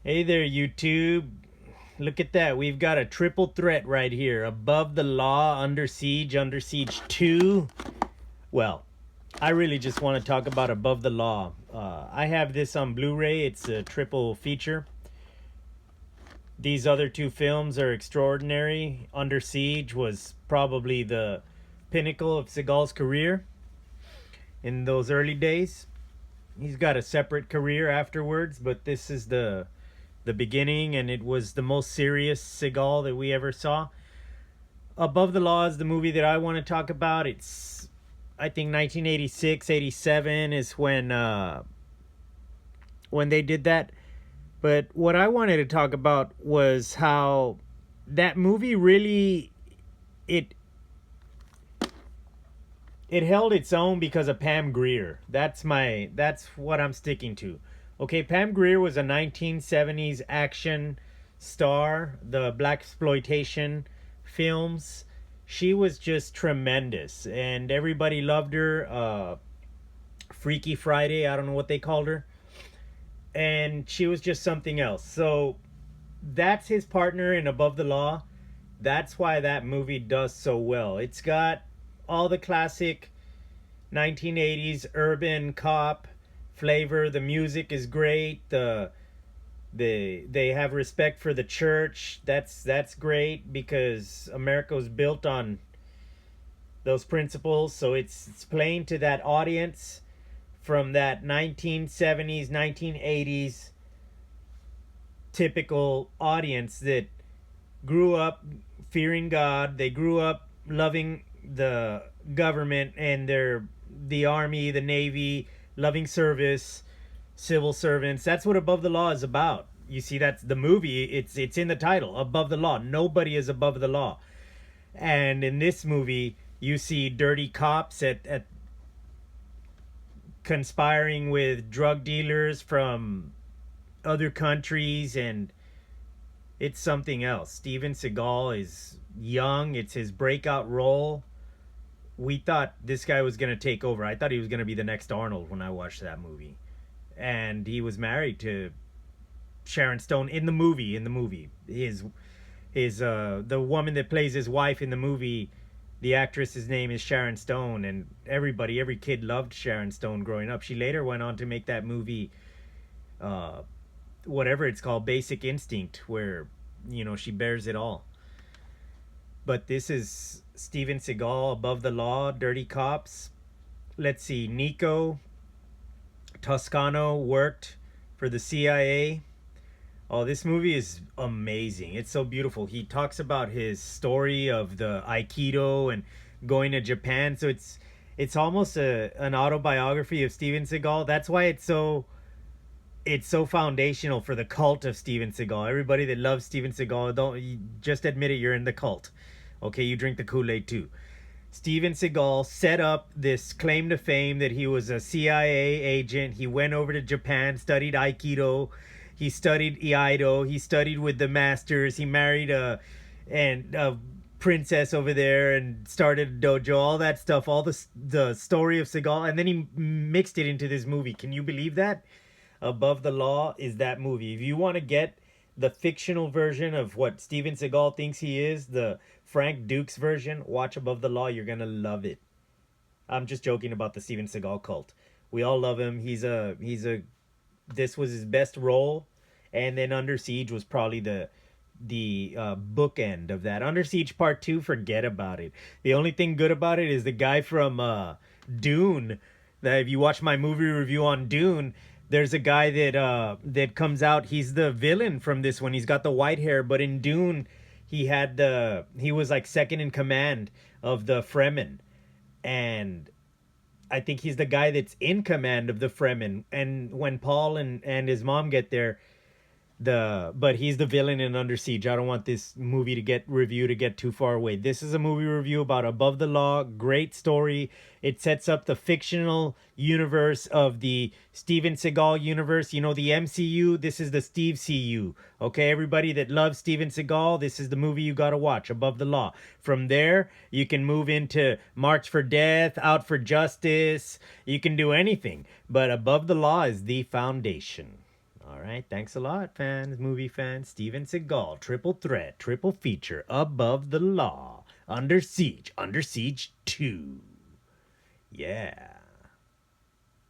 Hey there, YouTube. Look at that. We've got a triple threat right here. Above the Law, Under Siege, Under Siege 2. Well, I really just want to talk about Above the Law. I have this on Blu-ray. It's a triple feature. These other two films are extraordinary. Under Siege was probably the pinnacle of Seagal's career in those early days. He's got a separate career afterwards, but this is the beginning, and it was the most serious Seagal that we ever saw. Above the Law is the movie that I want to talk about. It's, I think, 1986, 87 is when they did that. But what I wanted to talk about was how that movie really it it held its own because of Pam Grier. That's what I'm sticking to. Okay, Pam Grier was a 1970s action star, the black exploitation films. She was just tremendous, and everybody loved her. Freaky Friday, I don't know what they called her, and she was just something else. So that's his partner in Above the Law. That's why that movie does so well. It's got all the classic 1980s urban cop flavor. The music is great. They have respect for the church. That's great because America was built on those principles. So it's playing to that audience from that 1970s, 1980s typical audience that grew up fearing God. They grew up loving the government and the army, the navy, loving service, civil servants. That's what Above the Law is about. You see, that's the movie. It's in the title, Above the Law. Nobody is above the law. And in this movie, you see dirty cops at conspiring with drug dealers from other countries, and it's something else. Steven Seagal is young. It's his breakout role. We thought this guy was going to take over. I thought he was going to be the next Arnold when I watched that movie. And he was married to Sharon Stone in the movie. His the woman that plays his wife in the movie, the actress's name is Sharon Stone, and every kid loved Sharon Stone growing up. She later went on to make that movie, whatever it's called, Basic Instinct, where she bears it all. But this is Steven Seagal, Above the Law, Dirty Cops. Let's see, Nico Toscano worked for the CIA. Oh, this movie is amazing. It's so beautiful. He talks about his story of the Aikido and going to Japan. So it's almost an autobiography of Steven Seagal. That's why it's so foundational for the cult of Steven Seagal. Everybody that loves Steven Seagal, just admit it, you're in the cult. Okay, you drink the Kool-Aid too. Steven Seagal set up this claim to fame that he was a CIA agent. He went over to Japan, studied Aikido. He studied Iaido. He studied with the masters. He married a princess over there and started a dojo. All that stuff. All the story of Seagal, and then he mixed it into this movie. Can you believe that? Above the Law is that movie. If you want to get the fictional version of what Steven Seagal thinks he is, the Frank Dukes version, watch Above the Law. You're gonna love it. I'm just joking about the Steven Seagal cult. We all love him. This was his best role, and then Under Siege was probably the bookend of that. Under Siege Part 2, forget about it. The only thing good about it is the guy from Dune. That if you watch my movie review on Dune, there's a guy that comes out. He's the villain from this one. He's got the white hair, but in Dune, he was like second in command of the Fremen, and I think he's the guy that's in command of the Fremen. And when Paul and his mom get there, but he's the villain in Under Siege. I don't want this movie to get too far away. This is a movie review about Above the Law. Great story. It sets up the fictional universe of the Steven Seagal universe. The MCU. This is the Steve CU. Okay, everybody that loves Steven Seagal, this is the movie you gotta watch. Above the Law. From there, you can move into March for Death, Out for Justice. You can do anything, but Above the Law is the foundation. All right, thanks a lot, fans, movie fans. Steven Seagal, triple threat, triple feature, Above the Law, Under Siege 2. Yeah.